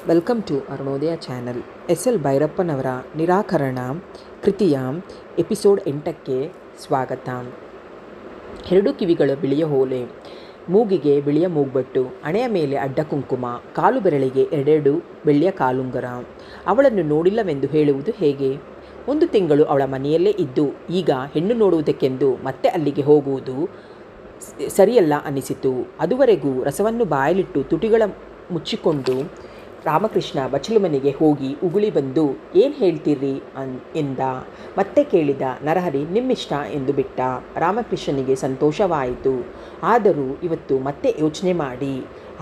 Welcome to Arunodaya channel. S L ಭೈರಪ್ಪನವರ ನಿರಾಕರಣ ಕೃತಿಯ ಎಪಿಸೋಡ್ 8ಕ್ಕೆ ಸ್ವಾಗತ. ಎರಡು ಕಿವಿಗಳ ಬಿಳಿಯ ಓಲೆ, ಮೂಗಿಗೆ ಬಿಳಿಯ ಮೂಗ್ಬಟ್ಟು, ಹಣೆಯ ಮೇಲೆ ಅಡ್ಡ ಕುಂಕುಮ, ಕಾಲು ಬೆರಳಿಗೆ ಎರಡೆರಡು ಬೆಳ್ಳಿಯ ಕಾಲುಂಗರ. ಅವಳನ್ನು ನೋಡಿಲ್ಲವೆಂದು ಹೇಳುವುದು ಹೇಗೆ? 1 ತಿಂಗಳು ಅವಳ ಮನೆಯಲ್ಲೇ ಇದ್ದು ಈಗ ಹೆಣ್ಣು ನೋಡುವುದಕ್ಕೆಂದು ಮತ್ತೆ ಅಲ್ಲಿಗೆ ಹೋಗುವುದು ಸರಿಯಲ್ಲ ಅನ್ನಿಸಿತು. ಅದುವರೆಗೂ ರಸವನ್ನು ಬಾಯಲಿಟ್ಟು ತುಟಿಗಳ ಮುಚ್ಚಿಕೊಂಡು ರಾಮಕೃಷ್ಣ ಬಚ್ಚಲು ಮನೆಗೆ ಹೋಗಿ ಉಗುಳಿ ಬಂದು ಏನು ಹೇಳ್ತೀರಿ ಎಂದ. ಮತ್ತೆ ಕೇಳಿದ. ನರಹರಿ ನಿಮ್ಮಿಷ್ಟ ಎಂದು ಬಿಟ್ಟ. ರಾಮಕೃಷ್ಣನಿಗೆ ಸಂತೋಷವಾಯಿತು. ಆದರೂ ಇವತ್ತು ಮತ್ತೆ ಯೋಚನೆ ಮಾಡಿ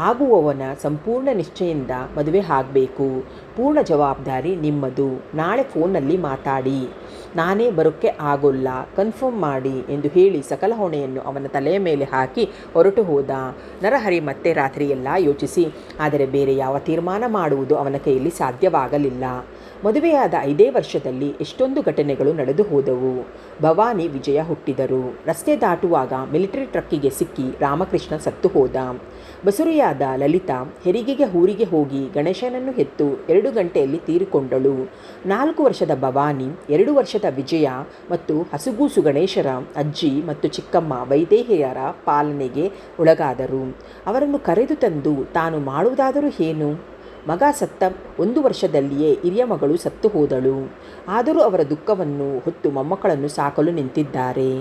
ಆಗುವವನ ಸಂಪೂರ್ಣ ನಿಶ್ಚಯದಿಂದ ಮದುವೆ ಆಗಬೇಕು. ಪೂರ್ಣ ಜವಾಬ್ದಾರಿ ನಿಮ್ಮದು. ನಾಳೆ ಫೋನ್ನಲ್ಲಿ ಮಾತಾಡಿ, ನಾನೇ ಬರೋಕ್ಕೆ ಆಗೋಲ್ಲ, ಕನ್ಫರ್ಮ್ ಮಾಡಿ ಎಂದು ಹೇಳಿ ಸಕಲ ಹೊಣೆಯನ್ನು ಅವನ ತಲೆಯ ಮೇಲೆ ಹಾಕಿ ಹೊರಟು ಹೋದ. ನರಹರಿ ಮತ್ತೆ ರಾತ್ರಿಯೆಲ್ಲ ಯೋಚಿಸಿ, ಆದರೆ ಬೇರೆ ಯಾವ ತೀರ್ಮಾನ ಮಾಡುವುದು ಅವನ ಕೈಯಲ್ಲಿ ಸಾಧ್ಯವಾಗಲಿಲ್ಲ. ಮದುವೆಯಾದ 5 ವರ್ಷದಲ್ಲಿ ಎಷ್ಟೊಂದು ಘಟನೆಗಳು ನಡೆದು ಹೋದವು. ಭವಾನಿ, ವಿಜಯ ಹುಟ್ಟಿದರು. ರಸ್ತೆ ದಾಟುವಾಗ ಮಿಲಿಟರಿ ಟ್ರಕ್ಕಿಗೆ ಸಿಕ್ಕಿ ರಾಮಕೃಷ್ಣ ಸತ್ತು ಹೋದ. ಬಸುರಿಯಾದ ಲಲಿತಾ ಹೆರಿಗೆಗೆ ಊರಿಗೆ ಹೋಗಿ ಗಣೇಶನನ್ನು ಹೆತ್ತು 2 ಗಂಟೆಯಲ್ಲಿ ತೀರಿಕೊಂಡಳು. 4 ವರ್ಷದ ಭವಾನಿ, 2 ವರ್ಷದ ವಿಜಯ ಮತ್ತು ಹಸುಗೂಸು ಗಣೇಶರ ಅಜ್ಜಿ ಮತ್ತು ಚಿಕ್ಕಮ್ಮ ವೈದೇಹಿಯರ ಪಾಲನೆಗೆ ಒಳಗಾದರು. ಅವರನ್ನು ಕರೆದು ತಂದು ತಾನು ಮಾಡುವುದಾದರೂ ಏನು? ಮಗ ಸತ್ತ 1 ವರ್ಷದಲ್ಲಿಯೇ ಹಿರಿಯ ಮಗಳು ಸತ್ತು ಹೋದಳು. ಆದರೂ ಅವರ ದುಃಖವನ್ನು ಹೊತ್ತು ಮೊಮ್ಮಕ್ಕಳನ್ನು ಸಾಕಲು ನಿಂತಿದ್ದಾರೆ.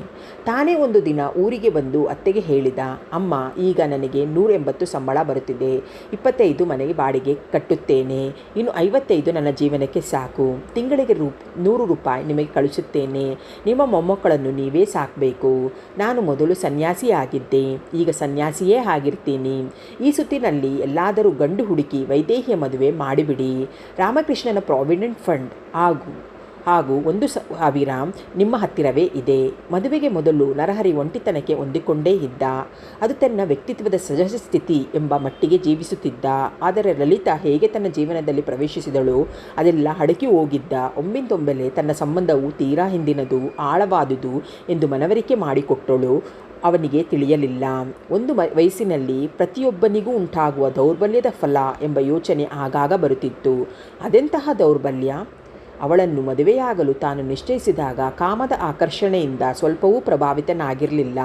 ತಾನೇ ಒಂದು ದಿನ ಊರಿಗೆ ಬಂದು ಅತ್ತೆಗೆ ಹೇಳಿದ, ಅಮ್ಮ, ಈಗ ನನಗೆ 180 ಸಂಬಳ ಬರುತ್ತಿದೆ. 25 ಮನೆಗೆ ಬಾಡಿಗೆ ಕಟ್ಟುತ್ತೇನೆ. ಇನ್ನು 55 ನನ್ನ ಜೀವನಕ್ಕೆ ಸಾಕು. ತಿಂಗಳಿಗೆ 100 ರೂಪಾಯಿ ನಿಮಗೆ ಕಳಿಸುತ್ತೇನೆ. ನಿಮ್ಮ ಮೊಮ್ಮಕ್ಕಳನ್ನು ನೀವೇ ಸಾಕಬೇಕು. ನಾನು ಮೊದಲು ಸನ್ಯಾಸಿಯಾಗಿದ್ದೆ, ಈಗ ಸನ್ಯಾಸಿಯೇ ಆಗಿರ್ತೀನಿ. ಈ ಸುತ್ತಿನಲ್ಲಿ ಎಲ್ಲಾದರೂ ಗಂಡು ಹುಡುಕಿ ವೈದೇಹಿಯ ಮದುವೆ ಮಾಡಿಬಿಡಿ. ರಾಮಕೃಷ್ಣನ ಪ್ರಾವಿಡೆಂಟ್ ಫಂಡ್ ಹಾಗೂ 1,000 ನಿಮ್ಮ ಹತ್ತಿರವೇ ಇದೆ. ಮದುವೆಗೆ ಮೊದಲು ನರಹರಿ ಒಂಟಿತನಕ್ಕೆ ಹೊಂದಿಕೊಂಡೇ ಇದ್ದ. ಅದು ತನ್ನ ವ್ಯಕ್ತಿತ್ವದ ಸಹಜ ಸ್ಥಿತಿ ಎಂಬ ಮಟ್ಟಿಗೆ ಜೀವಿಸುತ್ತಿದ್ದ. ಆದರೆ ಲಲಿತಾ ಹೇಗೆ ತನ್ನ ಜೀವನದಲ್ಲಿ ಪ್ರವೇಶಿಸಿದಳು, ಅದೆಲ್ಲ ಅಡಕಿ ಹೋಗಿದ್ದ. ಒಮ್ಮಿಂದೊಮ್ಮೆಲೆ ತನ್ನ ಸಂಬಂಧವು ತೀರಾ ಹಿಂದಿನದು, ಆಳವಾದುದು ಎಂದು ಮನವರಿಕೆ ಮಾಡಿಕೊಟ್ಟಳು. ಅವನಿಗೆ ತಿಳಿಯಲಿಲ್ಲ. ಒಂದು ವಯಸ್ಸಿನಲ್ಲಿ ಪ್ರತಿಯೊಬ್ಬನಿಗೂ ಉಂಟಾಗುವ ದೌರ್ಬಲ್ಯದ ಫಲ ಎಂಬ ಯೋಚನೆ ಆಗಾಗ ಬರುತ್ತಿತ್ತು. ಅದೆಂತಹ ದೌರ್ಬಲ್ಯ? ಅವಳನ್ನು ಮದುವೆಯಾಗಲು ತಾನು ನಿಶ್ಚಯಿಸಿದಾಗ ಕಾಮದ ಆಕರ್ಷಣೆಯಿಂದ ಸ್ವಲ್ಪವೂ ಪ್ರಭಾವಿತನಾಗಿರಲಿಲ್ಲ.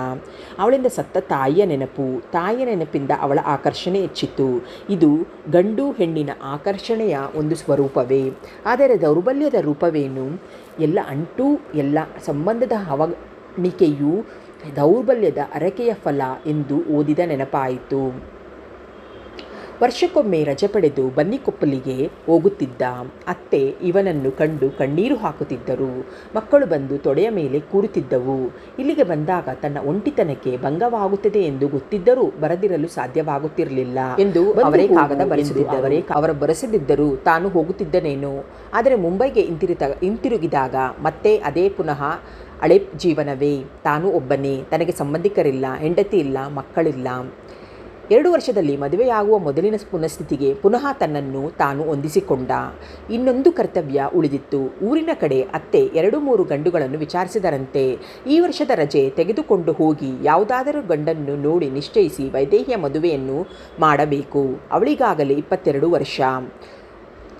ಅವಳಿಂದ ಸತ್ತ ತಾಯಿಯ ನೆನಪಿಂದ ಅವಳ ಆಕರ್ಷಣೆ ಹೆಚ್ಚಿತು. ಇದು ಗಂಡು ಹೆಣ್ಣಿನ ಆಕರ್ಷಣೆಯ ಒಂದು ಸ್ವರೂಪವೇ. ಆದರೆ ದೌರ್ಬಲ್ಯದ ರೂಪವೇನು? ಎಲ್ಲ ಅಂಟು, ಎಲ್ಲ ಸಂಬಂಧದ ಅವನಿಕೆಯೂ ದೌರ್ಬಲ್ಯದ ಅರಕೆಯ ಫಲ ಎಂದು ಓದಿದ ನೆನಪಾಯಿತು. ವರ್ಷಕ್ಕೊಮ್ಮೆ ರಜೆ ಪಡೆದು ಬನ್ನಿಕೊಪ್ಪಲಿಗೆ ಹೋಗುತ್ತಿದ್ದ. ಅತ್ತೆ ಇವನನ್ನು ಕಂಡು ಕಣ್ಣೀರು ಹಾಕುತ್ತಿದ್ದರು. ಮಕ್ಕಳು ಬಂದು ತೊಡೆಯ ಮೇಲೆ ಕೂರುತ್ತಿದ್ದವು. ಇಲ್ಲಿಗೆ ಬಂದಾಗ ತನ್ನ ಒಂಟಿತನಕ್ಕೆ ಭಂಗವಾಗುತ್ತದೆ ಎಂದು ಗೊತ್ತಿದ್ದರೂ ಬರದಿರಲು ಸಾಧ್ಯವಾಗುತ್ತಿರಲಿಲ್ಲ ಎಂದು ಅವರೇ ಕಾಗದ ಬರೆಸಿದ್ದವರೇ ಅವರು ಬರೆಸದಿದ್ದರೂ ತಾನು ಹೋಗುತ್ತಿದ್ದನೇನೋ. ಆದರೆ ಮುಂಬೈಗೆ ಹಿಂತಿರುಗಿದಾಗ ಮತ್ತೆ ಅದೇ ಪುನಃ ಹಳೆ ಜೀವನವೇ. ತಾನು ಒಬ್ಬನೇ, ತನಗೆ ಸಂಬಂಧಿಕರಿಲ್ಲ, ಹೆಂಡತಿ ಇಲ್ಲ, ಮಕ್ಕಳಿಲ್ಲ. 2 ವರ್ಷದಲ್ಲಿ ಮದುವೆಯಾಗುವ ಮೊದಲಿನ ಪುನಃಸ್ಥಿತಿಗೆ ಪುನಃ ತನ್ನನ್ನು ತಾನು ಹೊಂದಿಸಿಕೊಂಡ. ಇನ್ನೊಂದು ಕರ್ತವ್ಯ ಉಳಿದಿತ್ತು. ಊರಿನ ಕಡೆ ಅತ್ತೆ 2-3 ಗಂಡುಗಳನ್ನು ವಿಚಾರಿಸಿದರಂತೆ. ಈ ವರ್ಷದ ರಜೆ ತೆಗೆದುಕೊಂಡು ಹೋಗಿ ಯಾವುದಾದರೂ ಗಂಡನ್ನು ನೋಡಿ ನಿಶ್ಚಯಿಸಿ ವೈದೇಹಿಯ ಮದುವೆಯನ್ನು ಮಾಡಬೇಕು. ಅವಳಿಗಾಗಲೇ 22 ವರ್ಷ.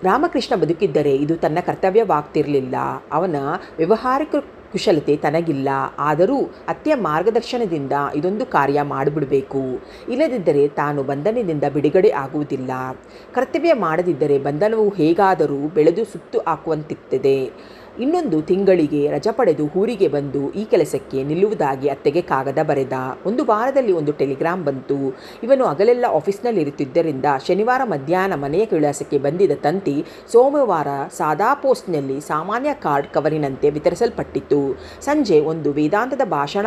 ರಾಮಕೃಷ್ಣ ಬದುಕಿದ್ದರೆ ಇದು ತನ್ನ ಕರ್ತವ್ಯವಾಗ್ತಿರಲಿಲ್ಲ. ಅವನ ವ್ಯವಹಾರಿಕ ಕುಶಲತೆ ತನಗಿಲ್ಲ. ಆದರೂ ಅತ್ತೆಯ ಮಾರ್ಗದರ್ಶನದಿಂದ ಇದೊಂದು ಕಾರ್ಯ ಮಾಡಿಬಿಡಬೇಕು. ಇಲ್ಲದಿದ್ದರೆ ತಾನು ಬಂಧನದಿಂದ ಬಿಡುಗಡೆ ಆಗುವುದಿಲ್ಲ. ಕರ್ತವ್ಯ ಮಾಡದಿದ್ದರೆ ಬಂಧನವು ಹೇಗಾದರೂ ಬೆಳೆದು ಸುತ್ತು ಹಾಕುವಂತಿತ್ತದೆ. ಇನ್ನೊಂದು ತಿಂಗಳಿಗೆ ರಜೆ ಪಡೆದು ಊರಿಗೆ ಬಂದು ಈ ಕೆಲಸಕ್ಕೆ ನಿಲ್ಲುವುದಾಗಿ ಅತ್ತೆಗೆ ಕಾಗದ ಬರೆದ. 1 ವಾರದಲ್ಲಿ 1 ಟೆಲಿಗ್ರಾಮ್ ಬಂತು. ಇವನು ಹಗಲೆಲ್ಲ ಆಫೀಸ್ನಲ್ಲಿರುತ್ತಿದ್ದರಿಂದ ಶನಿವಾರ ಮಧ್ಯಾಹ್ನ ಮನೆಯ ವಿಳಾಸಕ್ಕೆ ಬಂದಿದ್ದ ತಂತಿ ಸೋಮವಾರ ಸಾದಾ ಪೋಸ್ಟ್ನಲ್ಲಿ ಸಾಮಾನ್ಯ ಕಾರ್ಡ್ ಕವರಿನಂತೆ ವಿತರಿಸಲ್ಪಟ್ಟಿತು. ಸಂಜೆ ಒಂದು ವೇದಾಂತದ ಭಾಷಣ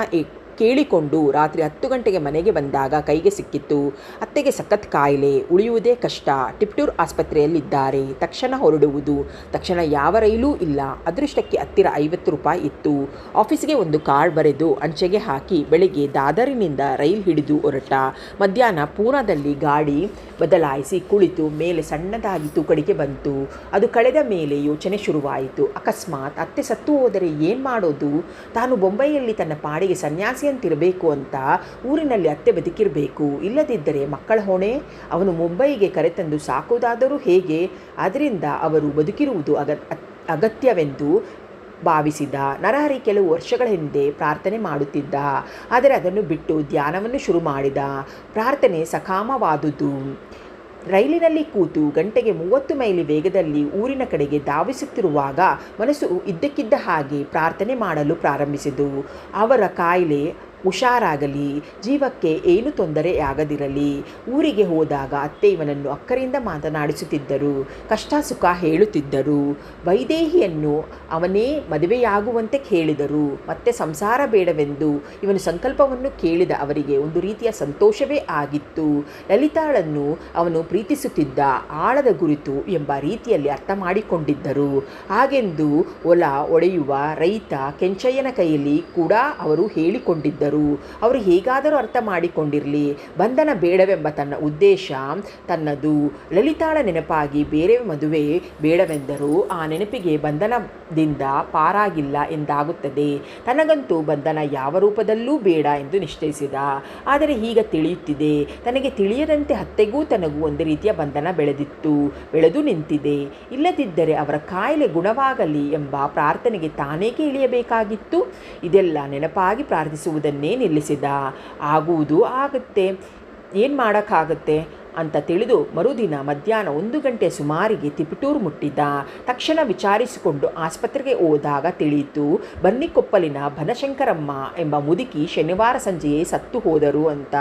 ಕೇಳಿಕೊಂಡು ರಾತ್ರಿ 10 ಗಂಟೆಗೆ ಮನೆಗೆ ಬಂದಾಗ ಕೈಗೆ ಸಿಕ್ಕಿತ್ತು. ಅತ್ತೆಗೆ ಸಖತ್ ಕಾಯಿಲೆ, ಉಳಿಯುವುದೇ ಕಷ್ಟ. ಟಿಪ್ಟೂರ್ ಆಸ್ಪತ್ರೆಯಲ್ಲಿದ್ದಾರೆ. ತಕ್ಷಣ ಹೊರಡುವುದು. ತಕ್ಷಣ ಯಾವ ರೈಲೂ ಇಲ್ಲ. ಅದೃಷ್ಟಕ್ಕೆ ಹತ್ತಿರ 50 ರೂಪಾಯಿ ಇತ್ತು. ಆಫೀಸ್ಗೆ ಒಂದು ಕಾರ್ಡ್ ಬರೆದು ಅಂಚೆಗೆ ಹಾಕಿ ಬೆಳಗ್ಗೆ ದಾದರಿನಿಂದ ರೈಲ್ ಹಿಡಿದು ಹೊರಟ. ಮಧ್ಯಾಹ್ನ ಪೂನಾದಲ್ಲಿ ಗಾಡಿ ಬದಲಾಯಿಸಿ ಕುಳಿತು ಮೇಲೆ ಸಣ್ಣದಾಗಿ ತೂಕಡಿಕೆ ಬಂತು. ಅದು ಕಳೆದ ಮೇಲೆ ಯೋಚನೆ ಶುರುವಾಯಿತು. ಅಕಸ್ಮಾತ್ ಅತ್ತೆ ಸತ್ತು ಹೋದರೆ ಏನು ಮಾಡೋದು? ತಾನು ಬೊಂಬೈಯಲ್ಲಿ ತನ್ನ ಪಾಡಿಗೆ ಸನ್ಯಾಸಿ ಸನ್ಯಾಸಿಯಂತಿರಬೇಕು ಅಂತ ಊರಿನಲ್ಲಿ ಅತ್ತೆ ಬದುಕಿರಬೇಕು, ಇಲ್ಲದಿದ್ದರೆ ಮಕ್ಕಳ ಹೊಣೆ ಅವನು ಮುಂಬೈಗೆ ಕರೆತಂದು ಸಾಕುವುದಾದರೂ ಹೇಗೆ? ಅದರಿಂದ ಅವರು ಬದುಕಿರುವುದು ಅಗತ್ಯವೆಂದು ಭಾವಿಸಿದ. ನರಹರಿ ಕೆಲವು ವರ್ಷಗಳ ಹಿಂದೆ ಪ್ರಾರ್ಥನೆ ಮಾಡುತ್ತಿದ್ದ, ಆದರೆ ಅದನ್ನು ಬಿಟ್ಟು ಧ್ಯಾನವನ್ನು ಶುರು ಮಾಡಿದ. ಪ್ರಾರ್ಥನೆ ಸಕಾಮವಾದುದು. ರೈಲಿನಲ್ಲಿ ಕೂತು ಗಂಟೆಗೆ 30 ಮೈಲಿ ವೇಗದಲ್ಲಿ ಊರಿನ ಕಡೆಗೆ ಧಾವಿಸುತ್ತಿರುವಾಗ ಮನಸ್ಸು ಇದ್ದಕ್ಕಿದ್ದ ಹಾಗೆ ಪ್ರಾರ್ಥನೆ ಮಾಡಲು ಪ್ರಾರಂಭಿಸಿತು. ಅವರ ಕಾಯಿಲೆ ಹುಷಾರಾಗಲಿ, ಜೀವಕ್ಕೆ ಏನು ತೊಂದರೆಯಾಗದಿರಲಿ. ಊರಿಗೆ ಹೋದಾಗ ಅತ್ತೆ ಇವನನ್ನು ಅಕ್ಕರಿಂದ ಮಾತನಾಡಿಸುತ್ತಿದ್ದರು, ಕಷ್ಟ ಸುಖ ಹೇಳುತ್ತಿದ್ದರು. ವೈದೇಹಿಯನ್ನು ಅವನೇ ಮದುವೆಯಾಗುವಂತೆ ಹೇಳಿದರು. ಮತ್ತೆ ಸಂಸಾರ ಬೇಡವೆಂದು ಇವನು ಸಂಕಲ್ಪವನ್ನು ಕೇಳಿದ ಅವರಿಗೆ ಒಂದು ರೀತಿಯ ಸಂತೋಷವೇ ಆಗಿತ್ತು. ಲಲಿತಾಳನ್ನು ಅವನು ಪ್ರೀತಿಸುತ್ತಿದ್ದ ಆಳದ ಗುರುತು ಎಂಬ ರೀತಿಯಲ್ಲಿ ಅರ್ಥ ಮಾಡಿಕೊಂಡಿದ್ದರು. ಹಾಗೆಂದು ಹೊಲ ಒಡೆಯುವ ರೈತ ಕೆಂಚಯ್ಯನ ಕೈಯಲ್ಲಿ ಕೂಡ ಅವರು ಹೇಳಿಕೊಂಡಿದ್ದರು. ಅವರು ಹೇಗಾದರೂ ಅರ್ಥ ಮಾಡಿಕೊಂಡಿರಲಿ, ಬಂಧನ ಬೇಡವೆಂಬ ತನ್ನ ಉದ್ದೇಶ ತನ್ನದು. ಲಲಿತಾಳ ನೆನಪಾಗಿ ಬೇರೆ ಮದುವೆ ಬೇಡವೆಂದರೂ ಆ ನೆನಪಿಗೆ ಬಂಧನದಿಂದ ಪಾರಾಗಿಲ್ಲ ಎಂದಾಗುತ್ತದೆ. ತನಗಂತೂ ಬಂಧನ ಯಾವ ರೂಪದಲ್ಲೂ ಬೇಡ ಎಂದು ನಿಶ್ಚಯಿಸಿದ. ಆದರೆ ಈಗ ತಿಳಿಯುತ್ತಿದೆ, ತನಗೆ ತಿಳಿಯದಂತೆ ಅತ್ತೆಗೂ ತನಗೂ ಒಂದು ರೀತಿಯ ಬಂಧನ ಬೆಳೆದು ನಿಂತಿದೆ. ಇಲ್ಲದಿದ್ದರೆ ಅವರ ಕಾಯಿಲೆ ಗುಣವಾಗಲಿ ಎಂಬ ಪ್ರಾರ್ಥನೆಗೆ ತಾನೇಕೆ ಇಳಿಯಬೇಕಾಗಿತ್ತು? ಇದೆಲ್ಲ ನೆನಪಾಗಿ ಪ್ರಾರ್ಥಿಸುವುದನ್ನೇ ನಿಲ್ಲಿಸಿದ. ಆಗುವುದು ಆಗುತ್ತೆ, ಏನು ಮಾಡೋಕ್ಕಾಗತ್ತೆ ಅಂತ ತಿಳಿದು ಮರುದಿನ ಮಧ್ಯಾಹ್ನ 1 ಗಂಟೆ ಸುಮಾರಿಗೆ ತಿಪಟೂರು ಮುಟ್ಟಿದ್ದ. ತಕ್ಷಣ ವಿಚಾರಿಸಿಕೊಂಡು ಆಸ್ಪತ್ರೆಗೆ ಹೋದಾಗ ತಿಳಿಯಿತು, ಬನ್ನಿಕೊಪ್ಪಲಿನ ಬನಶಂಕರಮ್ಮ ಎಂಬ ಮುದುಕಿ ಶನಿವಾರ ಸಂಜೆಯೇ ಸತ್ತು ಹೋದರು ಅಂತ.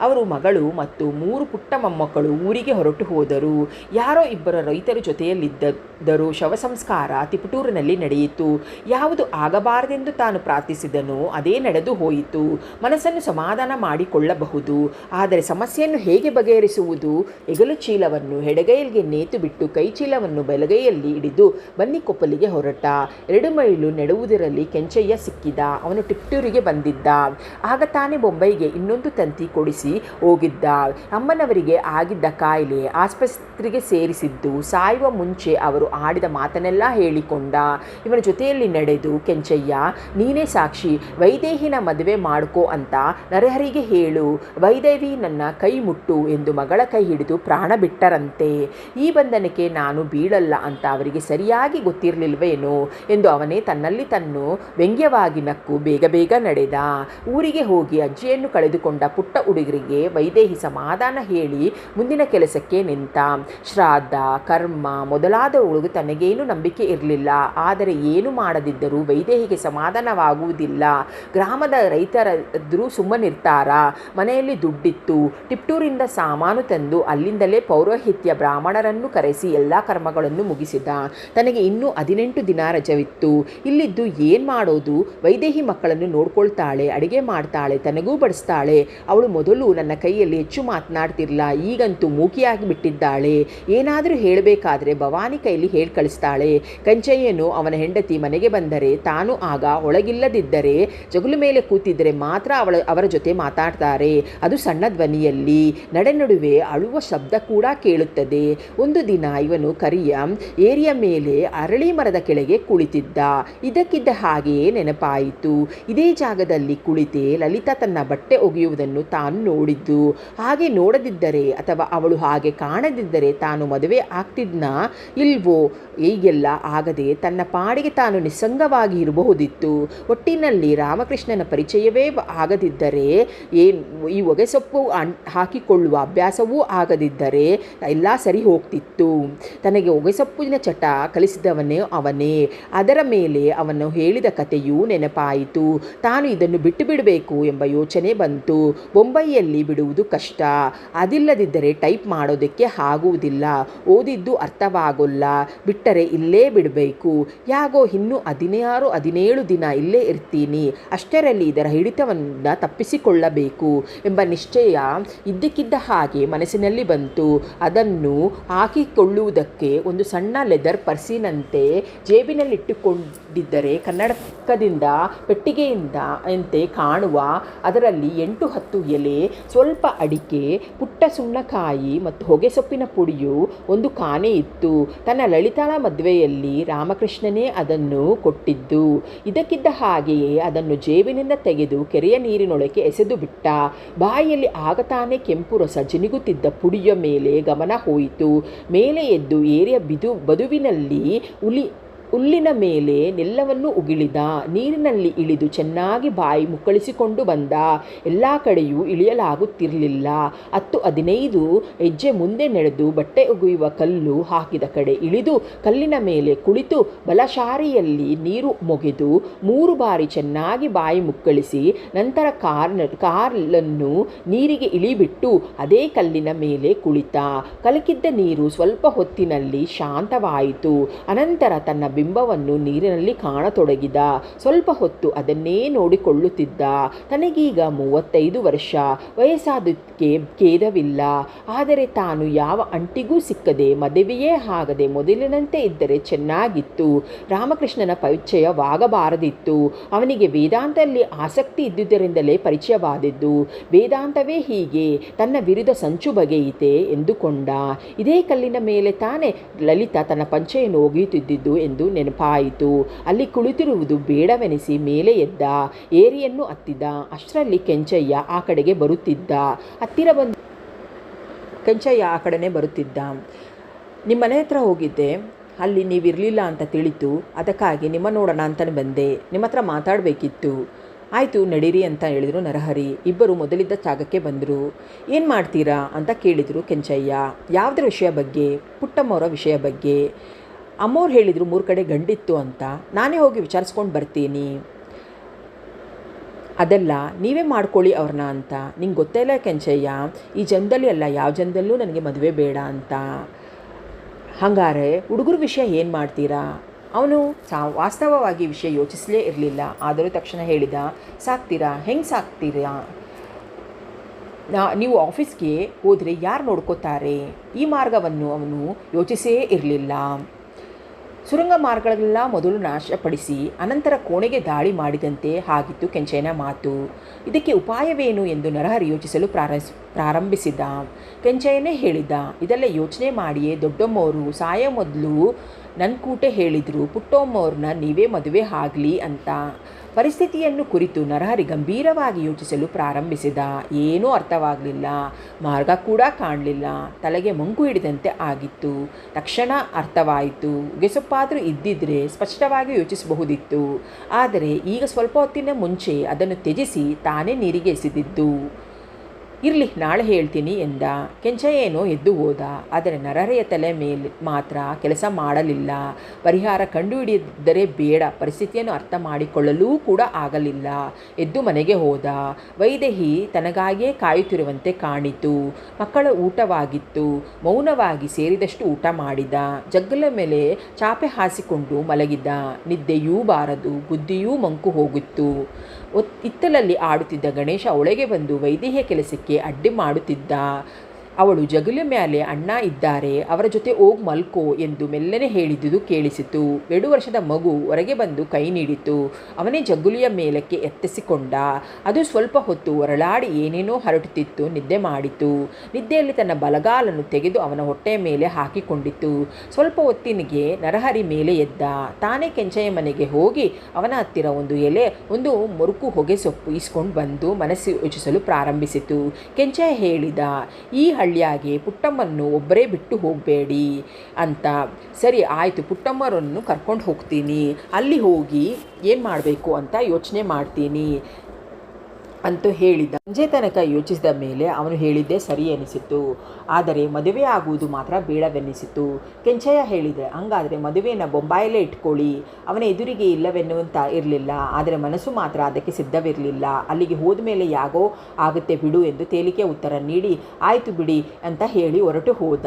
ಅವರು ಮಗಳು ಮತ್ತು 3 ಪುಟ್ಟ ಮೊಮ್ಮಕ್ಕಳು ಊರಿಗೆ ಹೊರಟು ಹೋದರು. ಯಾರೋ 2 ರೈತರ ಜೊತೆಯಲ್ಲಿದ್ದರು. ಶವ ಸಂಸ್ಕಾರ ತಿಪಟೂರಿನಲ್ಲಿ ನಡೆಯಿತು. ಯಾವುದು ಆಗಬಾರದೆಂದು ತಾನು ಪ್ರಾರ್ಥಿಸಿದನೋ ಅದೇ ನಡೆದು ಹೋಯಿತು. ಮನಸ್ಸನ್ನು ಸಮಾಧಾನ ಮಾಡಿಕೊಳ್ಳಬಹುದು, ಆದರೆ ಸಮಸ್ಯೆಯನ್ನು ಹೇಗೆ ಬಗೆಹರಿಸುವುದು? ಹೆಗಲು ಚೀಲವನ್ನು ಎಡಗೈಗೆ ನೇತು ಬಿಟ್ಟು ಕೈ ಚೀಲವನ್ನು ಬಲಗೈಯಲ್ಲಿ ಹಿಡಿದು ಬನ್ನಿಕೊಪ್ಪಲಿಗೆ ಹೊರಟ. 2 ಮೈಲು ನಡೆಯುವುದರಲ್ಲಿ ಕೆಂಚಯ್ಯ ಸಿಕ್ಕಿದ. ಅವನು ತಿಪಟೂರಿಗೆ ಬಂದಿದ್ದ. ಆಗ ತಾನೇ ಬೊಂಬೈಗೆ ಇನ್ನೊಂದು ತಂತಿ ಕೊಡಿಸಿ ಹೋಗಿದ್ದ. ಅಮ್ಮನವರಿಗೆ ಆಗಿದ್ದ ಕಾಯಿಲೆ, ಆಸ್ಪತ್ರೆಗೆ ಸೇರಿಸಿದ್ದು, ಸಾಯುವ ಮುಂಚೆ ಅವರು ಆಡಿದ ಮಾತನ್ನೆಲ್ಲ ಹೇಳಿಕೊಂಡ. ಇವನ ಜೊತೆಯಲ್ಲಿ ನಡೆದು, ಕೆಂಚಯ್ಯ ನೀನೇ ಸಾಕ್ಷಿ, ವೈದೇಹಿನ ಮದುವೆ ಮಾಡ್ಕೋ ಅಂತ ನರಹರಿಗೆ ಹೇಳು, ವೈದೇವಿ ನನ್ನ ಕೈ ಮುಟ್ಟು ಎಂದು ಮಗಳ ಕೈ ಹಿಡಿದು ಪ್ರಾಣ ಬಿಟ್ಟರಂತೆ. ಈ ಬಂಧನಕ್ಕೆ ನಾನು ಬೀಳಲ್ಲ ಅಂತ ಅವರಿಗೆ ಸರಿಯಾಗಿ ಗೊತ್ತಿರಲಿಲ್ವೇನೋ ಎಂದು ಅವನೇ ತನ್ನಲ್ಲಿ ತನ್ನು ವ್ಯಂಗ್ಯವಾಗಿ ನಕ್ಕು ಬೇಗ ಬೇಗ ನಡೆದ. ಊರಿಗೆ ಹೋಗಿ ಅಜ್ಜಿಯನ್ನು ಕಳೆದುಕೊಂಡ ಪುಟ್ಟ ಹುಡುಗರಿಗೆ ವೈದೇಹಿ ಸಮಾಧಾನ ಹೇಳಿ ಮುಂದಿನ ಕೆಲಸಕ್ಕೆ ನಿಂತ. ಶ್ರಾದ್ದ ಕರ್ಮ ಮೊದಲಾದವುಗಳು ತನಗೇನು ನಂಬಿಕೆ ಇರಲಿಲ್ಲ. ಆದರೆ ಏನು ಮಾಡದಿದ್ದರೂ ವೈದೇಹಿಗೆ ಸಮಾಧಾನವಾಗುವುದಿಲ್ಲ. ಗ್ರಾಮದ ರೈತರಾದರೂ ಸುಮ್ಮನಿರ್ತಾರ? ಮನೆಯಲ್ಲಿ ದುಡ್ಡಿತ್ತು. ತಿಪಟೂರಿಂದ ಸಾಮಾನು ತಂದು ಅಲ್ಲಿಂದಲೇ ಪೌರೋಹಿತ್ಯ ಬ್ರಾಹ್ಮಣರನ್ನು ಕರೆಸಿ ಎಲ್ಲ ಕರ್ಮಗಳನ್ನು ಮುಗಿಸಿದ. ತನಗೆ ಇನ್ನೂ 18 ದಿನ ರಜವಿತ್ತು. ಇಲ್ಲಿದ್ದು ಏನು ಮಾಡೋದು? ವೈದೇಹಿ ಮಕ್ಕಳನ್ನು ನೋಡ್ಕೊಳ್ತಾಳೆ, ಅಡಿಗೆ ಮಾಡ್ತಾಳೆ, ತನಗೂ ಬಡಿಸ್ತಾಳೆ. ಅವಳು ಮೊದಲು ನನ್ನ ಕೈಯಲ್ಲಿ ಹೆಚ್ಚು ಮಾತನಾಡ್ತಿರ್ಲ, ಈಗಂತೂ ಮೂಕಿಯಾಗಿ ಬಿಟ್ಟಿದ್ದಾಳೆ. ಏನಾದರೂ ಹೇಳಬೇಕಾದ್ರೆ ಭವಾನಿ ಕೈಲಿ ಹೇಳಿ ಕಳಿಸ್ತಾಳೆ. ಕಂಚಯ್ಯನು ಅವನ ಹೆಂಡತಿ ಮನೆಗೆ ಬಂದರೆ ತಾನು ಆಗ ಒಳಗಿಲ್ಲದಿದ್ದರೆ ಜಗುಲು ಮೇಲೆ ಕೂತಿದ್ದರೆ ಮಾತ್ರ ಅವರ ಜೊತೆ ಮಾತಾಡ್ತಾರೆ, ಅದು ಸಣ್ಣ ಧ್ವನಿಯಲ್ಲಿ. ನಡುವೆ ಅಳುವ ಶಬ್ದ ಕೂಡ ಕೇಳುತ್ತದೆ. ಒಂದು ದಿನ ಇವನು ಕರಿಯ ಏರಿಯ ಮೇಲೆ ಅರಳಿ ಮರದ ಕೆಳಗೆ ಕುಳಿತಿದ್ದ. ಇದಕ್ಕಿದ್ದ ಹಾಗೆಯೇ ನೆನಪಾಯಿತು. ಇದೇ ಜಾಗದಲ್ಲಿ ಕುಳಿತೆ ಲಲಿತಾ ತನ್ನ ಬಟ್ಟೆ ಒಗೆಯುವುದನ್ನು ತಾನು ನೋಡಿದ್ದು. ಹಾಗೆ ನೋಡದಿದ್ದರೆ ಅಥವಾ ಅವಳು ಹಾಗೆ ಕಾಣದಿದ್ದರೆ ತಾನು ಮದುವೆ ಆಗ್ತಿದ್ನಾ ಇಲ್ವೋ? ಹೀಗೆಲ್ಲ ಆಗದೆ ತನ್ನ ಪಾಡಿಗೆ ತಾನು ನಿಸ್ಸಂಗವಾಗಿ ಇರಬಹುದಿತ್ತು. ಒಟ್ಟಿನಲ್ಲಿ ರಾಮಕೃಷ್ಣನ ಪರಿಚಯವೇ ಆಗದಿದ್ದರೆ, ಈ ಹೊಗೆಸೊಪ್ಪು ಹಾಕಿಕೊಳ್ಳುವ ಅಭ್ಯಾಸವೂ ಆಗದಿದ್ದರೆ ಎಲ್ಲ ಸರಿ ಹೋಗ್ತಿತ್ತು. ತನಗೆ ಹೊಗೆಸೊಪ್ಪಿನ ಚಟ ಕಲಿಸಿದವನೇ ಅವನೇ. ಅದರ ಮೇಲೆ ಅವನು ಹೇಳಿದ ಕಥೆಯೂ ನೆನಪಾಯಿತು. ತಾನು ಇದನ್ನು ಬಿಟ್ಟು ಬಿಡಬೇಕು ಎಂಬ ಯೋಚನೆ ಬಂತು. ಬೊಂಬೈಯಲ್ಲಿ ಬಿಡುವುದು ಕಷ್ಟ, ಅದಿಲ್ಲದಿದ್ದರೆ ಟೈಪ್ ಮಾಡೋದಕ್ಕೆ ಆಗುವುದಿಲ್ಲ, ಓದಿದ್ದು ಅರ್ಥವಾಗೋಲ್ಲ, ಬಿಟ್ಟರೆ ಇಲ್ಲೇ ಬಿಡಬೇಕು. ಯಾಗೋ ಇನ್ನೂ 16-17 ದಿನ ಇಲ್ಲೇ ಇರ್ತೀನಿ, ಅಷ್ಟರಲ್ಲಿ ಇದರ ಹಿಡಿತವನ್ನು ತಪ್ಪಿಸಿಕೊಳ್ಳಬೇಕು ಎಂಬ ನಿಶ್ಚಯ ಇದ್ದಕ್ಕಿದ್ದ ಹಾಗೆ ಮನಸ್ಸಿನಲ್ಲಿ ಬಂತು. ಅದನ್ನು ಹಾಕಿಕೊಳ್ಳುವುದಕ್ಕೆ ಒಂದು ಸಣ್ಣ ಲೆದರ್ ಪರ್ಸಿನಂತೆ ಜೇಬಿನಲ್ಲಿಟ್ಟುಕೊಂಡಿದ್ದರೆ ಕನ್ನಡಕದಿಂದ ಪೆಟ್ಟಿಗೆಯಿಂದ ಅಂತೆ ಕಾಣುವ ಅದರಲ್ಲಿ 8-10 ಎಲೆ, ಸ್ವಲ್ಪ ಅಡಿಕೆ, ಪುಟ್ಟ ಸುಣ್ಣಕಾಯಿ ಮತ್ತು ಹೊಗೆಸೊಪ್ಪಿನ ಪುಡಿಯು ಒಂದು ಕಾನೆ ಇತ್ತು. ತನ್ನ ಲಲಿತಾಳ ಮದುವೆಯಲ್ಲಿ ರಾಮಕೃಷ್ಣನೇ ಅದನ್ನು ಕೊಟ್ಟಿದ್ದು. ಇದಕ್ಕಿದ್ದ ಹಾಗೆಯೇ ಅದನ್ನು ಜೇಬಿನಿಂದ ತೆಗೆದು ಕೆರೆಯ ನೀರಿನೊಳಗೆ ಎಸೆದು ಬಿಟ್ಟ. ಬಾಯಿಯಲ್ಲಿ ಆಗ ತಾನೇ ಕೆಂಪು ರಸ ಜಿನುಗುತ್ತಿದ್ದ ಪುಡಿಯ ಮೇಲೆ ಗಮನ ಹೋಯಿತು. ಮೇಲೆ ಎದ್ದು ಏರಿಯ ಬದುವಿನಲ್ಲಿ ಹುಲ್ಲಿನ ಮೇಲೆ ನೆಲ್ಲವನ್ನು ಉಗಿಳಿದ. ನೀರಿನಲ್ಲಿ ಇಳಿದು ಚೆನ್ನಾಗಿ ಬಾಯಿ ಮುಕ್ಕಳಿಸಿಕೊಂಡು ಬಂದ. ಎಲ್ಲ ಕಡೆಯೂ ಇಳಿಯಲಾಗುತ್ತಿರಲಿಲ್ಲ. 10-15 ಹೆಜ್ಜೆ ಮುಂದೆ ನಡೆದು ಬಟ್ಟೆ ಒಗೆಯುವ ಕಲ್ಲು ಹಾಕಿದ ಕಡೆ ಇಳಿದು ಕಲ್ಲಿನ ಮೇಲೆ ಕುಳಿತು ಬಲಶಾರಿಯಲ್ಲಿ ನೀರು ಮೊಗೆದು 3 ಬಾರಿ ಚೆನ್ನಾಗಿ ಬಾಯಿ ಮುಕ್ಕಳಿಸಿ ನಂತರ ಕಾಲನ್ನು ನೀರಿಗೆ ಇಳಿಬಿಟ್ಟು ಅದೇ ಕಲ್ಲಿನ ಮೇಲೆ ಕುಳಿತ. ಕಲಕಿದ್ದ ನೀರು ಸ್ವಲ್ಪ ಹೊತ್ತಿನಲ್ಲಿ ಶಾಂತವಾಯಿತು. ಅನಂತರ ತನ್ನ ಬಿಂಬವನ್ನು ನೀರಿನಲ್ಲಿ ಕಾಣತೊಡಗಿದ. ಸ್ವಲ್ಪ ಹೊತ್ತು ಅದನ್ನೇ ನೋಡಿಕೊಳ್ಳುತ್ತಿದ್ದ. ತನಗೀಗ 35 ವರ್ಷ. ವಯಸ್ಸಾದಕ್ಕೆ ಖೇದವಿಲ್ಲ. ಆದರೆ ತಾನು ಯಾವ ಅಂಟಿಗೂ ಸಿಕ್ಕದೆ ಮದುವೆಯೇ ಆಗದೆ ಮೊದಲಿನಂತೆ ಇದ್ದರೆ ಚೆನ್ನಾಗಿತ್ತು. ರಾಮಕೃಷ್ಣನ ಪರಿಚಯವಾಗಬಾರದಿತ್ತು. ಅವನಿಗೆ ವೇದಾಂತದಲ್ಲಿ ಆಸಕ್ತಿ ಇದ್ದುದರಿಂದಲೇ ಪರಿಚಯವಾದದ್ದು. ವೇದಾಂತವೇ ಹೀಗೆ ತನ್ನ ವಿರುದ್ಧ ಸಂಚು ಬಗೆಯಿತೆ ಎಂದುಕೊಂಡ. ಇದೇ ಕಲ್ಲಿನ ಮೇಲೆ ತಾನೇ ಲಲಿತಾ ತನ್ನ ಪಂಚೆಯನ್ನು ಒಗೆಯುತ್ತಿದ್ದುದು ಎಂದು ನೆನಪಾಯಿತು. ಅಲ್ಲಿ ಕುಳಿತಿರುವುದು ಬೇಡವೆನಿಸಿ ಮೇಲೆ ಎದ್ದ. ಏರಿಯನ್ನು ಹತ್ತಿದ. ಅಷ್ಟರಲ್ಲಿ ಕೆಂಚಯ್ಯ ಆ ಕಡೆಗೆ ಬರುತ್ತಿದ್ದ. ಹತ್ತಿರ ಬಂದು ಕೆಂಚಯ್ಯ ಆ ಕಡೆನೇ ಬರುತ್ತಿದ್ದ. ನಿಮ್ಮ ಮನೆ ಹತ್ರ ಹೋಗಿದ್ದೆ, ಅಲ್ಲಿ ನೀವಿರಲಿಲ್ಲ ಅಂತ ತಿಳಿತು. ಅದಕ್ಕಾಗಿ ನಿಮ್ಮ ನೋಡೋಣ ಅಂತಲೇ ಬಂದೆ. ನಿಮ್ಮ ಹತ್ರ ಮಾತಾಡಬೇಕಿತ್ತು. ಆಯಿತು ನಡೀರಿ ಅಂತ ಹೇಳಿದರು ನರಹರಿ. ಇಬ್ಬರು ಮೊದಲಿದ್ದ ಜಾಗಕ್ಕೆ ಬಂದರು. ಏನು ಮಾಡ್ತೀರಾ ಅಂತ ಕೇಳಿದರು ಕೆಂಚಯ್ಯ. ಯಾವುದರ ವಿಷಯ ಬಗ್ಗೆ? ಪುಟ್ಟಮ್ಮವರ ವಿಷಯ ಬಗ್ಗೆ. ಅಮ್ಮವ್ರು ಹೇಳಿದರು 3 ಕಡೆ ಗಂಡಿತ್ತು ಅಂತ. ನಾನೇ ಹೋಗಿ ವಿಚಾರಿಸ್ಕೊಂಡು ಬರ್ತೀನಿ. ಅದೆಲ್ಲ ನೀವೇ ಮಾಡ್ಕೊಳ್ಳಿ ಅವ್ರನ್ನ ಅಂತ. ನಿಂಗೆ ಗೊತ್ತೇ ಇಲ್ಲ ಕೆಂಚಯ್ಯ, ಈ ಜನ್ಮದಲ್ಲಿ ಅಲ್ಲ ಯಾವ ಜನ್ಮದಲ್ಲೂ ನನಗೆ ಮದುವೆ ಬೇಡ ಅಂತ. ಹಾಗಾದರೆ ಹುಡುಗರ ವಿಷಯ ಏನು ಮಾಡ್ತೀರಾ? ಅವನು ವಾಸ್ತವವಾಗಿ ವಿಷಯ ಯೋಚಿಸಲೇ ಇರಲಿಲ್ಲ. ಆದರೂ ತಕ್ಷಣ ಹೇಳಿದ, ಸಾಕ್ತೀರಾ? ಹೆಂಗೆ ಸಾಕ್ತೀರಾ? ನೀವು ಆಫೀಸ್ಗೆ ಹೋದರೆ ಯಾರು ನೋಡ್ಕೋತಾರೆ? ಈ ಮಾರ್ಗವನ್ನು ಅವನು ಯೋಚಿಸೇ ಇರಲಿಲ್ಲ. ಸುರಂಗ ಮಾರ್ಗಗಳೆಲ್ಲ ಮೊದಲು ನಾಶಪಡಿಸಿ ಅನಂತರ ಕೋಣೆಗೆ ದಾಳಿ ಮಾಡಿದಂತೆ ಆಗಿತ್ತು ಕೆಂಚಯ್ಯನ ಮಾತು. ಇದಕ್ಕೆ ಉಪಾಯವೇನು ಎಂದು ನರಹರಿ ಯೋಚಿಸಲು ಪ್ರಾರಂಭಿಸಿದ. ಕೆಂಚಯ್ಯನೇ ಹೇಳಿದ, ಇದೆಲ್ಲ ಯೋಚನೆ ಮಾಡಿಯೇ ದೊಡ್ಡಮ್ಮವರು ಸಾಯೋ ಮೊದಲು ನನ್ನ ಕೂಟೆ ಹೇಳಿದರು, ಪುಟ್ಟಮ್ಮವ್ರನ್ನ ನೀವೇ ಮದುವೆ ಆಗಲಿ ಅಂತ. ಪರಿಸ್ಥಿತಿಯನ್ನು ಕುರಿತು ನರಹರಿ ಗಂಭೀರವಾಗಿ ಯೋಚಿಸಲು ಪ್ರಾರಂಭಿಸಿದ. ಏನೂ ಅರ್ಥವಾಗಲಿಲ್ಲ. ಮಾರ್ಗ ಕೂಡ ಕಾಣಲಿಲ್ಲ. ತಲೆಗೆ ಮಂಕು ಹಿಡಿದಂತೆ ಆಗಿತ್ತು. ತಕ್ಷಣ ಅರ್ಥವಾಯಿತು. ಗೆಸೊಪ್ಪಾದರೂ ಇದ್ದಿದ್ರೆ ಸ್ಪಷ್ಟವಾಗಿ ಯೋಚಿಸಬಹುದಿತ್ತು. ಆದರೆ ಈಗ ಸ್ವಲ್ಪ ಹೊತ್ತಿನ ಮುಂಚೆ ಅದನ್ನು ತ್ಯಜಿಸಿ ತಾನೇ ನೀರಿಗೆ ಎಸೆದಿದ್ದು. ಇರಲಿ, ನಾಳೆ ಹೇಳ್ತೀನಿ ಎಂದ. ಕೆಂಚಯ್ಯನೋ ಎದ್ದು ಹೋದ. ಆದರೆ ನರಹರಿಯ ತಲೆ ಮೇಲೆ ಮಾತ್ರ ಕೆಲಸ ಮಾಡಲಿಲ್ಲ. ಪರಿಹಾರ ಕಂಡುಹಿಡಿದರೆ ಬೇಡ, ಪರಿಸ್ಥಿತಿಯನ್ನು ಅರ್ಥ ಮಾಡಿಕೊಳ್ಳಲೂ ಕೂಡ ಆಗಲಿಲ್ಲ. ಎದ್ದು ಮನೆಗೆ ಹೋದ. ವೈದೇಹಿ ತನಗಾಗಿಯೇ ಕಾಯುತ್ತಿರುವಂತೆ ಕಾಣಿತು. ಮಕ್ಕಳ ಊಟವಾಗಿತ್ತು. ಮೌನವಾಗಿ ಸೇರಿದಷ್ಟು ಊಟ ಮಾಡಿದ. ಜಗ್ಗಲ ಮೇಲೆ ಚಾಪೆ ಹಾಸಿಕೊಂಡು ಮಲಗಿದ. ನಿದ್ದೆಯೂ ಬಾರದು, ಬುದ್ಧಿಯೂ ಮಂಕು ಹೋಗಿತ್ತು. ಇತ್ತಲಲ್ಲಿ ಆಡುತ್ತಿದ್ದ ಗಣೇಶ ಒಳಗೆ ಬಂದು ವೈದೇಹಿಯ ಕೆಲಸಕ್ಕೆ ಅಡ್ಡಿ ಮಾಡುತ್ತಿದ್ದ. ಅವಳು ಜಗುಲ ಮೇಲೆ ಅಣ್ಣ ಇದ್ದಾರೆ, ಅವರ ಜೊತೆ ಹೋಗಿ ಮಲ್ಕೋ ಎಂದು ಮೆಲ್ಲನೆ ಹೇಳಿದುದು ಕೇಳಿಸಿತು. 2 ವರ್ಷದ ಮಗು ಹೊರಗೆ ಬಂದು ಕೈ ನೀಡಿತು. ಅವನೇ ಜಗುಲಿಯ ಮೇಲಕ್ಕೆ ಎತ್ತಿಸಿಕೊಂಡ. ಅದು ಸ್ವಲ್ಪ ಹೊತ್ತು ಹೊರಳಾಡಿ ಏನೇನೋ ಹರಟುತ್ತಿತ್ತು. ನಿದ್ದೆ ಮಾಡಿತು. ನಿದ್ದೆಯಲ್ಲಿ ತನ್ನ ಬಲಗಾಲನ್ನು ತೆಗೆದು ಅವನ ಹೊಟ್ಟೆಯ ಮೇಲೆ ಹಾಕಿಕೊಂಡಿತು. ಸ್ವಲ್ಪ ಹೊತ್ತಿನಿಗೆ ನರಹರಿ ಮೇಲೆ ಎದ್ದ. ತಾನೇ ಕೆಂಚಯ್ಯ ಮನೆಗೆ ಹೋಗಿ ಅವನ ಹತ್ತಿರ ಒಂದು ಎಲೆ, ಒಂದು ಮುರುಕು ಹೊಗೆ ಸೊಪ್ಪು ಇಸ್ಕೊಂಡು ಬಂದು ಮನಸ್ಸು ಯೋಚಿಸಲು ಪ್ರಾರಂಭಿಸಿತು. ಕೆಂಚಯ್ಯ ಹೇಳಿದ, ಈ ಹಳ್ಳಿಯಾಗೆ ಪುಟ್ಟಮ್ಮನ್ನು ಒಬ್ಬರೇ ಬಿಟ್ಟು ಹೋಗಬೇಡಿ ಅಂತ. ಸರಿ ಆಯಿತು, ಪುಟ್ಟಮ್ಮರನ್ನು ಕರ್ಕೊಂಡು ಹೋಗ್ತೀನಿ. ಅಲ್ಲಿ ಹೋಗಿ ಏನು ಮಾಡಬೇಕು ಅಂತ ಯೋಚನೆ ಮಾಡ್ತೀನಿ ಅಂತೂ ಹೇಳಿದ್ದ. ಸಂಜೆ ತನಕ ಯೋಚಿಸಿದ ಮೇಲೆ ಅವನು ಹೇಳಿದ್ದೇ ಸರಿ ಎನಿಸಿತು. ಆದರೆ ಮದುವೆ ಆಗುವುದು ಮಾತ್ರ ಬೇಡವೆನ್ನಿಸಿತು. ಕೆಂಚಯ್ಯ ಹೇಳಿದೆ, ಹಂಗಾದರೆ ಮದುವೆಯನ್ನು ಬೊಂಬಾಯಲ್ಲೇ ಇಟ್ಕೊಳ್ಳಿ. ಅವನ ಎದುರಿಗೆ ಇಲ್ಲವೆನ್ನುವಂತ ಇರಲಿಲ್ಲ. ಆದರೆ ಮನಸ್ಸು ಮಾತ್ರ ಅದಕ್ಕೆ ಸಿದ್ಧವಿರಲಿಲ್ಲ. ಅಲ್ಲಿಗೆ ಹೋದ ಮೇಲೆ ಯಾಗೋ ಆಗುತ್ತೆ ಬಿಡು ಎಂದು ತೇಲಿಕೆ ಉತ್ತರ ನೀಡಿ ಆಯಿತು ಬಿಡಿ ಅಂತ ಹೇಳಿ ಹೊರಟು ಹೋದ.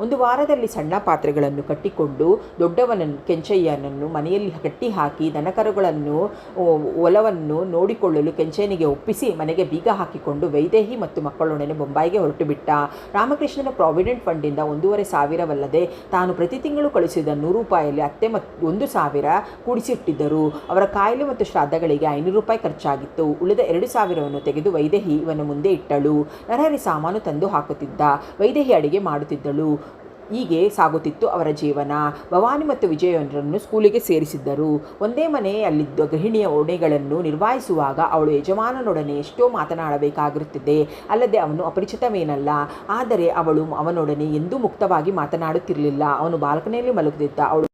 1 ವಾರದಲ್ಲಿ ಸಣ್ಣ ಪಾತ್ರೆಗಳನ್ನು ಕಟ್ಟಿಕೊಂಡು ದೊಡ್ಡವನನ್ನು ಕೆಂಚಯ್ಯನನ್ನು ಮನೆಯಲ್ಲಿ ಕಟ್ಟಿ ಹಾಕಿ ದನಕರುಗಳನ್ನು ಹೊಲವನ್ನು ನೋಡಿಕೊಳ್ಳಲು ಕೆಂಚಯ್ಯನಿಗೆ ಒಪ್ಪಿಸಿ ಮುಗಿಸಿ ಮನೆಗೆ ಬೀಗ ಹಾಕಿಕೊಂಡು ವೈದೇಹಿ ಮತ್ತು ಮಕ್ಕಳೊಡನೆ ಬೊಂಬಾಯಿಗೆ ಹೊರಟುಬಿಟ್ಟ. ರಾಮಕೃಷ್ಣನ ಪ್ರಾವಿಡೆಂಟ್ ಫಂಡಿಂದ 1,500ವಲ್ಲದೆ ತಾನು ಪ್ರತಿ ತಿಂಗಳು ಕಳಿಸಿದ 100 ರೂಪಾಯಿಯಲ್ಲಿ ಅತ್ತೆ 1,000 ಕೂಡಿಸಿಟ್ಟಿದ್ದರು. ಅವರ ಕಾಯಿಲೆ ಮತ್ತು ಶ್ರಾದ್ದಗಳಿಗೆ 500 ರೂಪಾಯಿ ಖರ್ಚಾಗಿತ್ತು. ಉಳಿದ 2,000ವನ್ನು ತೆಗೆದು ವೈದೇಹಿ ಇವನ ಮುಂದೆ ಇಟ್ಟಳು. ನರಹರಿ ಸಾಮಾನು ತಂದು ಹಾಕುತ್ತಿದ್ದ, ವೈದೇಹಿ ಅಡಿಗೆ ಮಾಡುತ್ತಿದ್ದಳು. ಹೀಗೆ ಸಾಗುತ್ತಿತ್ತು ಅವರ ಜೀವನ. ಭವಾನಿ ಮತ್ತು ವಿಜಯನನ್ನು ಸ್ಕೂಲಿಗೆ ಸೇರಿಸಿದ್ದರು. ಒಂದೇ ಮನೆಯಲ್ಲಿದ್ದ ಗೃಹಿಣಿಯ ಹೊಣೆಗಳನ್ನು ನಿರ್ವಹಿಸುವಾಗ ಅವಳು ಯಜಮಾನನೊಡನೆ ಎಷ್ಟೋ ಮಾತನಾಡಬೇಕಾಗಿರುತ್ತದೆ. ಅಲ್ಲದೆ ಅವನು ಅಪರಿಚಿತವೇನಲ್ಲ. ಆದರೆ ಅವಳು ಅವನೊಡನೆ ಎಂದೂ ಮುಕ್ತವಾಗಿ ಮಾತನಾಡುತ್ತಿರಲಿಲ್ಲ. ಅವನು ಬಾಲ್ಕನಿಯಲ್ಲಿ ಮಲಗುತ್ತಿದ್ದ. ಅವಳು